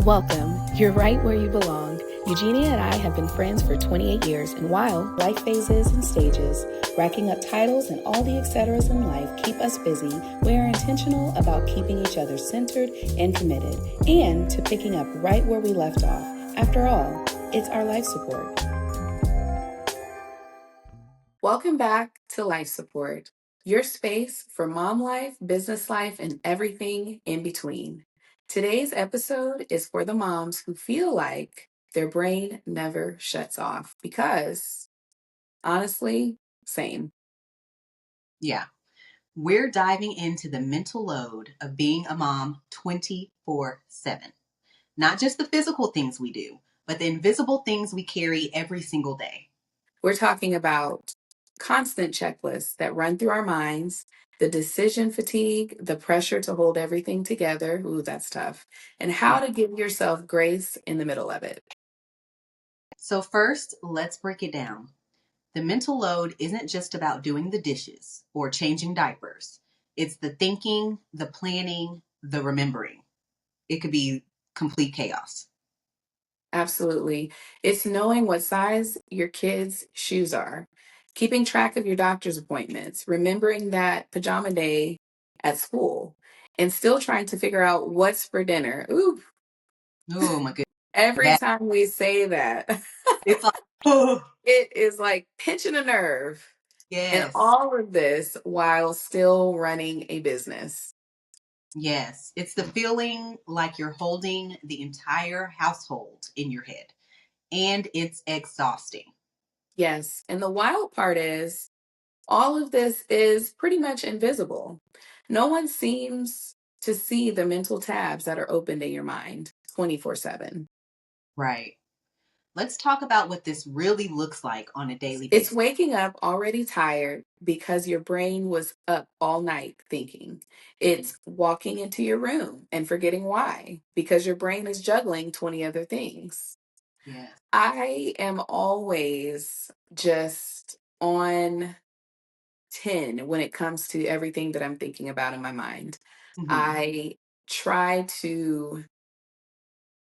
Welcome. You're right where you belong. Eugenia and I have been friends for 28 years, and while life phases and stages, racking up titles and all the etceteras in life keep us busy, we are intentional about keeping each other centered and committed, and to picking up right where we left off. After all, it's our life support. Welcome back to Life Support, your space for mom life, business life, and everything in between. Today's episode is for the moms who feel like their brain never shuts off because, honestly, same. Yeah, we're diving into the mental load of being a mom 24/7. Not just the physical things we do, but the invisible things we carry every single day. We're talking about constant checklists that run through our minds, the decision fatigue, the pressure to hold everything together. Ooh, that's tough. And how Yeah. to give yourself grace in the middle of it. So, first, let's break it down. The mental load isn't just about doing the dishes or changing diapers, it's the thinking, the planning, the remembering. It could be complete chaos. Absolutely. It's knowing what size your kids' shoes are, keeping track of your doctor's appointments, remembering that pajama day at school, and still trying to figure out what's for dinner. Ooh, Oh my goodness. every That time we say that, it's like, oh, it is like pinching a nerve. And yes. all of this while still running a business. Yes, it's the feeling like you're holding the entire household in your head, and it's exhausting. Yes. And the wild part is, all of this is pretty much invisible. No one seems to see the mental tabs that are opened in your mind 24/7. Right. Let's talk about what this really looks like on a daily It's basis. waking up already tired because your brain was up all night thinking. It's walking into your room and forgetting why because your brain is juggling 20 other things. Yes. I am always just on 10 when it comes to everything that I'm thinking about in my mind. Hmm. I try to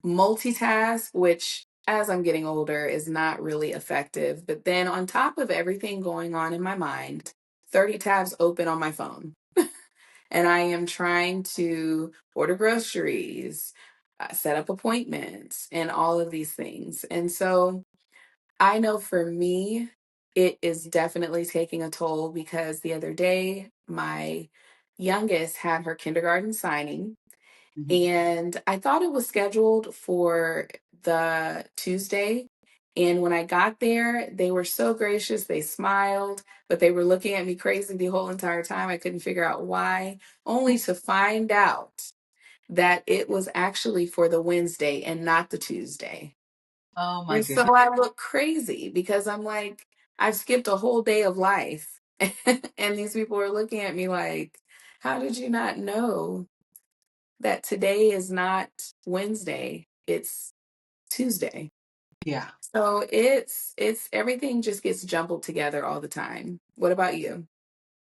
multitask, which as I'm getting older is not really effective. But then on top of everything going on in my mind, 30 tabs open on my phone. And I am trying to order groceries, set up appointments, and all of these things. And so I know for me, it is definitely taking a toll because the other day, my youngest had her kindergarten signing, Hmm. and I thought it was scheduled for the Tuesday. And when I got there, they were so gracious. They smiled, but they were looking at me crazy the whole entire time. I couldn't figure out why, only to find out that it was actually for the Wednesday and not the Tuesday. Oh my And goodness. so I look crazy because I'm like, I've skipped a whole day of life. And these people are looking at me like, how did you not know that today is not Wednesday? It's Tuesday. Yeah, So it's everything just gets jumbled together all the time. What about you?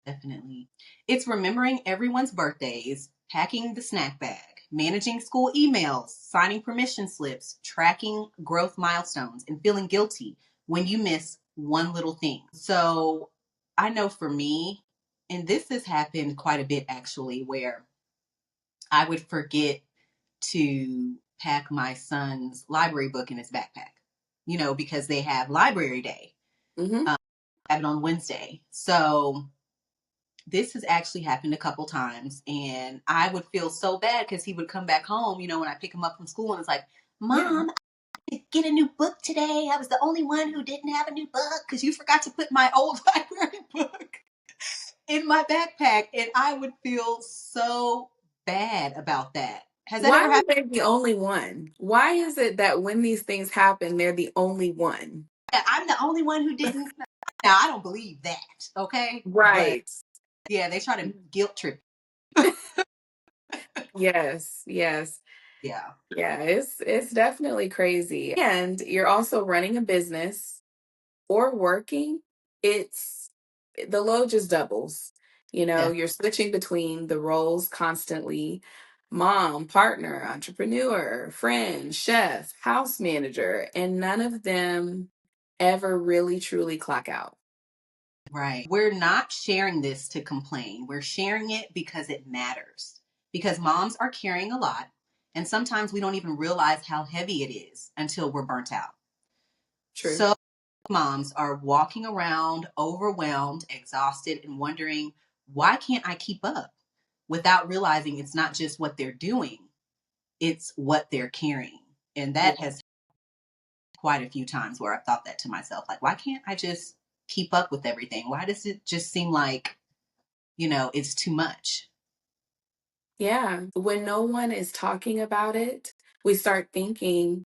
definitely. It's remembering everyone's birthdays, packing the snack bag, managing school emails, signing permission slips, tracking growth milestones, and feeling guilty when you miss one little thing. So I know for me, and this has happened quite a bit actually, where I would forget to pack my son's library book in his backpack, because they have library day, Hmm. um, have it on Wednesday. So this has actually happened a couple times, and I would feel so bad because he would come back home, when I pick him up from school, and it's like, Yeah. Mom, I didn't get a new book today. I was the only one who didn't have a new book because you forgot to put my old library book in my backpack, and I would feel so bad about that. Has that Why ever are happened? they the only one? Why is it that when these things happen, they're the only one? I'm the only one who didn't. Now, I don't believe that, okay? But Right. yeah, they try to guilt trip. Yes, yes. Yeah, Yeah, it's definitely crazy. And you're also running a business or working. It's the load just doubles. You know, yeah, you're switching between the roles constantly. mom, partner, entrepreneur, friend, chef, house manager, and none of them ever really truly clock out. Right. We're not sharing this to complain. We're sharing it because it matters. Because moms are carrying a lot, and sometimes we don't even realize how heavy it is until we're burnt out. True. So moms are walking around overwhelmed, exhausted, and wondering, why can't I keep up? Without realizing it's not just what they're doing, it's what they're carrying. And that Yeah. has quite a few times where I've thought that to myself, like, why can't I just keep up with everything? Why does it just seem like, it's too much? Yeah. When no one is talking about it, we start thinking,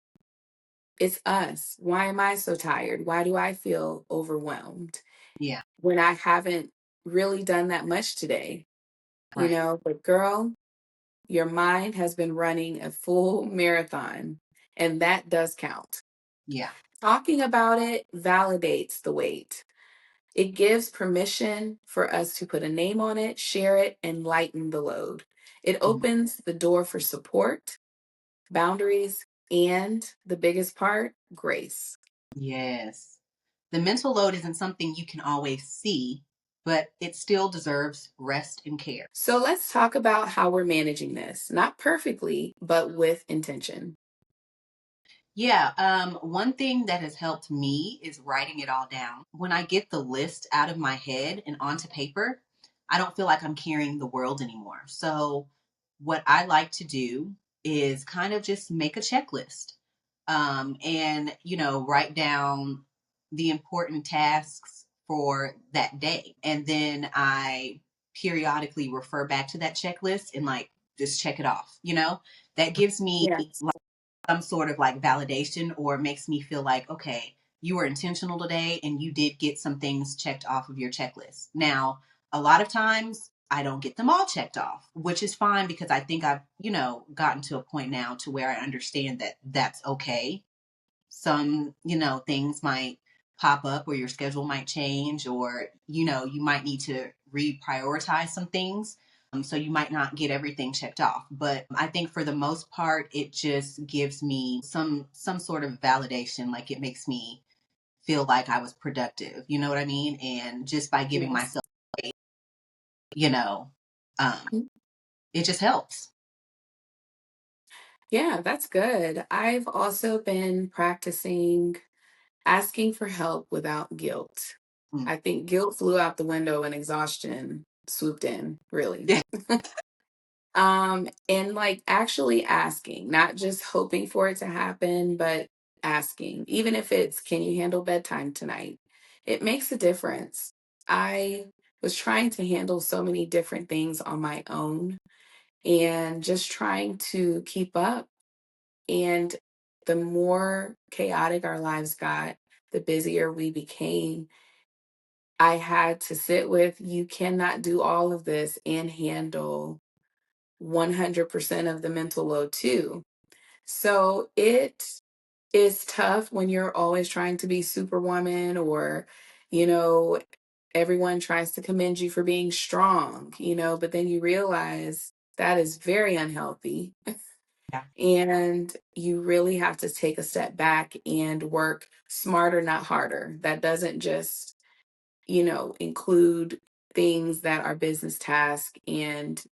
it's us. Why am I so tired? Why do I feel overwhelmed Yeah, when I haven't really done that much today? right. But girl, your mind has been running a full marathon, and that does count. Yeah. Talking about it validates the weight. It gives permission for us to put a name on it, share it, and lighten the load. It Mhm. opens the door for support, boundaries, and the biggest part, grace. Yes. The mental load isn't something you can always see, but it still deserves rest and care. So let's talk about how we're managing this. Not perfectly, but with intention. Yeah, one thing that has helped me is writing it all down. When I get the list out of my head and onto paper, I don't feel like I'm carrying the world anymore. So, what I like to do is kind of just make a checklist, and write down the important tasks for that day, and then I periodically refer back to that checklist and like just check it off. That gives me Yes. some sort of like validation, or makes me feel like, okay, you were intentional today and you did get some things checked off of your checklist. Now, a lot of times I don't get them all checked off, which is fine because I think I've, gotten to a point now to where I understand that that's okay. Some, things might pop up, or your schedule might change, or, you might need to reprioritize some things. So you might not get everything checked off. But I think for the most part, it just gives me some sort of validation. Like it makes me feel like I was productive. You know what I mean? And just by giving Yes. myself, you know, um, Mhm. it just helps. Yeah, that's good. I've also been practicing asking for help without guilt. Mm. I think guilt flew out the window and exhaustion swooped in, really. Yeah. And like actually asking, not just hoping for it to happen, but asking, even if it's, can you handle bedtime tonight? It makes a difference. I was trying to handle so many different things on my own and just trying to keep up. And the more chaotic our lives got, the busier we became. I had to sit with, you cannot do all of this and handle 100% of the mental load too. So it is tough when you're always trying to be superwoman, or, you know, everyone tries to commend you for being strong, but then you realize that is very unhealthy. Yeah. And you really have to take a step back and work smarter, not harder. That doesn't just, include things that are business tasks and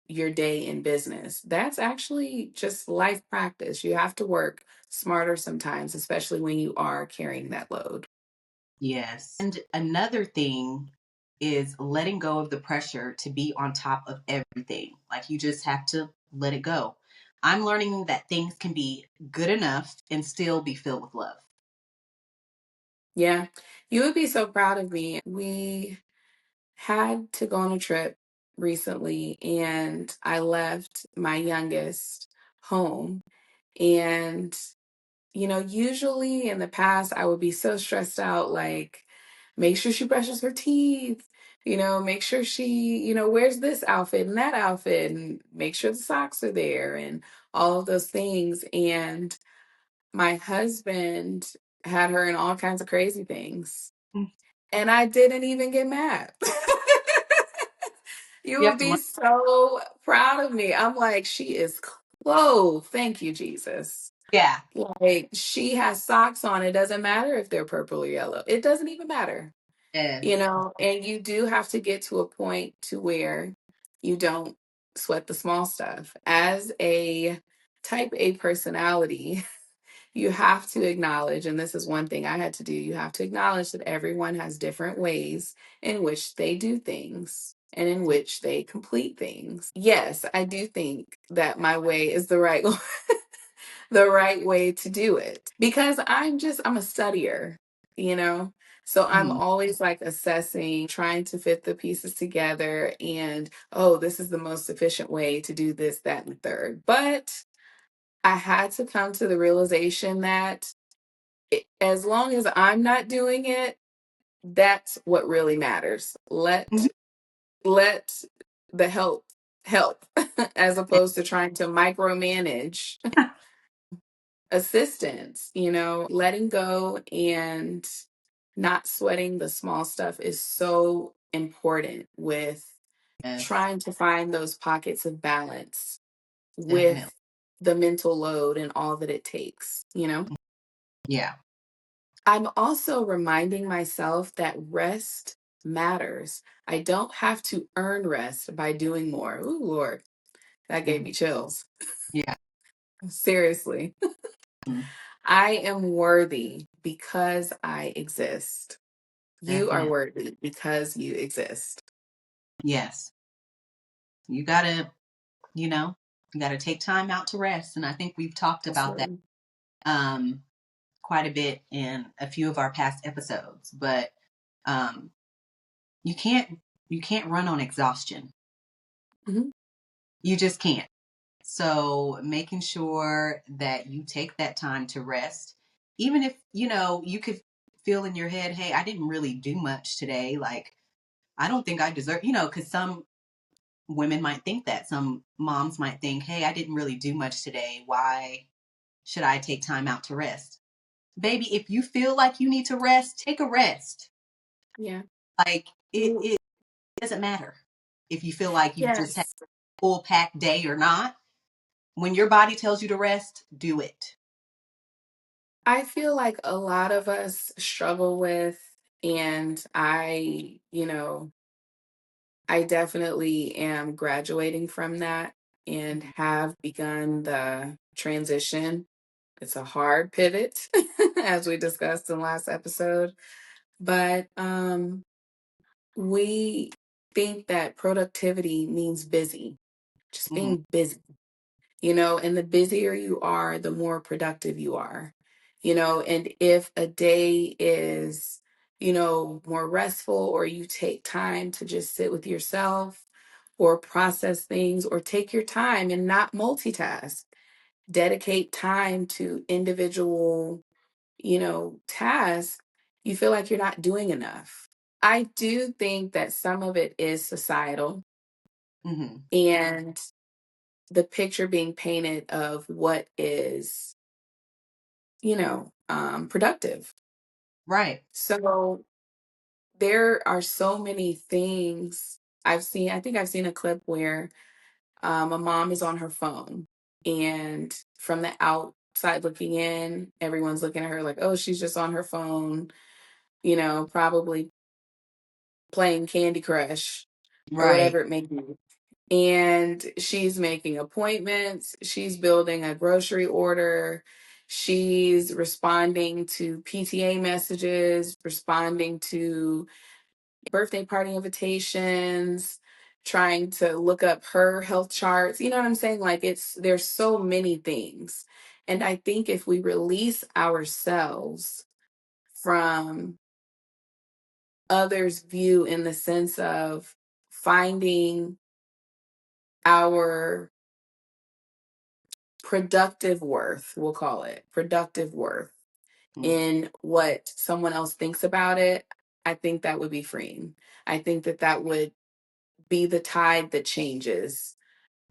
your day in business. That's actually just life practice. You have to work smarter sometimes, especially when you are carrying that load. Yes. And another thing is letting go of the pressure to be on top of everything. Like you just have to let it go. I'm learning that things can be good enough and still be filled with love. Yeah. You would be so proud of me. We had to go on a trip recently, and I left my youngest home. And usually in the past, I would be so stressed out, like, make sure she brushes her teeth, make sure she, wears this outfit and that outfit, and make sure the socks are there, and all of those things. And my husband had her in all kinds of crazy things. Mm. And I didn't even get mad. You You have would to be learn. so proud of me. I'm like, she is clothed. Thank you, Jesus. Yeah. Like, she has socks on. It doesn't matter if they're purple or yellow. It doesn't even matter, Yes. and you do have to get to a point to where you don't sweat the small stuff. As a type A personality, you have to acknowledge, and this is one thing I had to do, you have to acknowledge that everyone has different ways in which they do things and in which they complete things. Yes, I do think that my way is the right the right way to do it because I'm a studier, you know? So I'm Mhm. always like assessing, trying to fit the pieces together and, oh, this is the most efficient way to do this, that, and the third. But I had to come to the realization that as long as I'm not doing it, that's what really matters. Mhm. Let the help as opposed to trying to micromanage assistance, letting go and not sweating the small stuff is so important with Yes, trying to find those pockets of balance definitely. with the mental load and all that it takes. Yeah. I'm also reminding myself that rest matters. I don't have to earn rest by doing more. Ooh, Lord, that gave Mhm. me chills. Yeah. Seriously. Mhm. I am worthy because I exist. You are Definitely. worthy because you exist. Yes. You gotta, you know, you gotta take time out to rest. And I think we've talked about that Absolutely. um quite a bit in a few of our past episodes. But um you can't you can't run on exhaustion. Mhm. You just can't. So making sure that you take that time to rest, even if, you could feel in your head, hey, I didn't really do much today. Like, I don't think I deserve, because some women might think that. Some moms might think, hey, I didn't really do much today. Why should I take time out to rest? Baby, if you feel like you need to rest, take a rest. Yeah. Like, it, Ooh, it doesn't matter if you feel like you've just had yes. a full packed day or not. When your body tells you to rest, do it. I feel like a lot of us struggle with, and I definitely am graduating from that and Mhm. have begun the transition. It's a hard pivot, as we discussed in the last episode, but we think that productivity means busy, just Mhm. being busy, and the busier you are, the more productive you are, and if a day is, more restful or you take time to just sit with yourself or process things or take your time and not multitask, dedicate time to individual, tasks, you feel like you're not doing enough. I do think that some of it is societal Mhm. and the picture being painted of what is, productive. Right. So there are so many things I think I've seen a clip where a mom is on her phone and from the outside looking in, everyone's looking at her like, oh, she's just on her phone, probably playing Candy Crush or Right. whatever it may be. And she's making appointments, she's building a grocery order, she's responding to PTA messages, responding to birthday party invitations, trying to look up her health charts. You know what I'm saying? Like there's so many things. And I think if we release ourselves from others' view in the sense of finding our productive worth, we'll call it productive worth Mhm. in what someone else thinks about it, I think that would be freeing. I think that that would be the tide that changes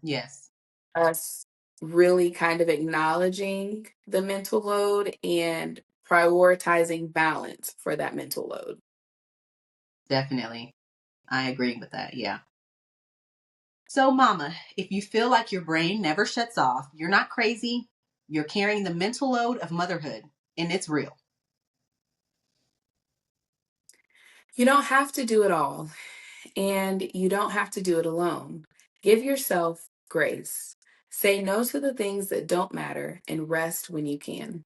Yes, us really kind of acknowledging the mental load and prioritizing balance for that mental load. definitely. I agree with that. Yeah. So, mama, if you feel like your brain never shuts off, you're not crazy. You're carrying the mental load of motherhood, and it's real. You don't have to do it all, and you don't have to do it alone. Give yourself grace. Say no to the things that don't matter and rest when you can.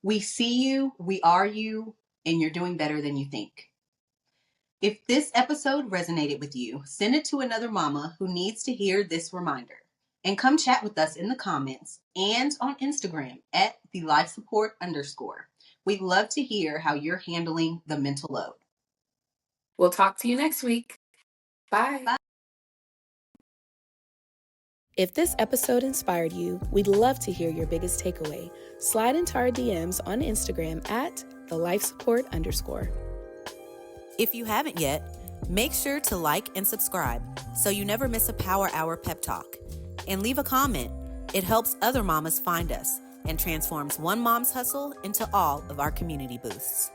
We see you, we are you, and you're doing better than you think. If this episode resonated with you, send it to another mama who needs to hear this reminder. And come chat with us in the comments and on Instagram at the life support _. We'd love to hear how you're handling the mental load. We'll talk to you next week. Bye. Bye. If this episode inspired you, we'd love to hear your biggest takeaway. Slide into our DMs on Instagram at the life support _. If you haven't yet, make sure to like and subscribe so you never miss a Power Hour pep talk. And leave a comment. It helps other mamas find us and transforms one mom's hustle into all of our community boosts.